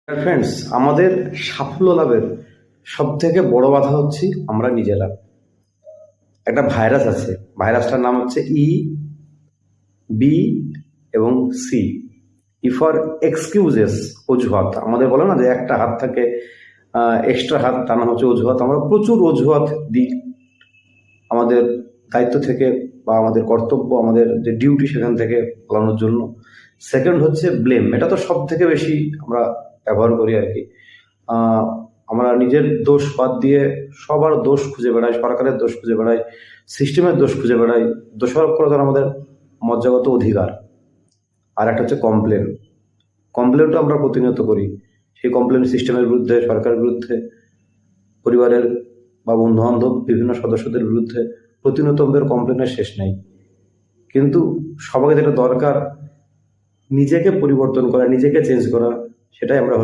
Friends, আমাদের সাফল্য লাভের সব থেকে বড় বাধা হচ্ছে আমরা নিজেরা। একটা ভাইরাস আছে, ভাইরাসটার নাম হচ্ছে বি এবং সি। ফর এক্সকিউজেস, অজুহাত। আমাদের বলে না যে একটা হাত থাকে এক্সট্রা হাত, তার নাম হচ্ছে অজুহাত। আমরা প্রচুর অজুহাত দিই আমাদের দায়িত্ব থেকে বা আমাদের কর্তব্য, আমাদের যে ডিউটি সেখান থেকে পালানোর জন্য। সেকেন্ড হচ্ছে ব্লেম। এটা তো সব থেকে বেশি আমরা ব্যবহার করি আর কি। আমরা নিজের দোষ বাদ দিয়ে সবার দোষ খুঁজে বেড়াই, সরকারের দোষ খুঁজে বেড়াই, সিস্টেমের দোষ খুঁজে বেড়াই। দোষারোপ করা তো আমাদের মজ্জাগত অধিকার। আর একটা হচ্ছে কমপ্লেন। কমপ্লেনটা আমরা প্রতিনিয়ত করি। সেই কমপ্লেন সিস্টেমের বিরুদ্ধে, সরকারের বিরুদ্ধে, পরিবারের বা বন্ধুবান্ধব বিভিন্ন সদস্যদের বিরুদ্ধে প্রতিনিয়ত আমাদের কমপ্লেনের শেষ নেই। কিন্তু সবাইকে যেটা দরকার, নিজেকে পরিবর্তন করা, নিজেকে চেঞ্জ করা, সেটাই আমরা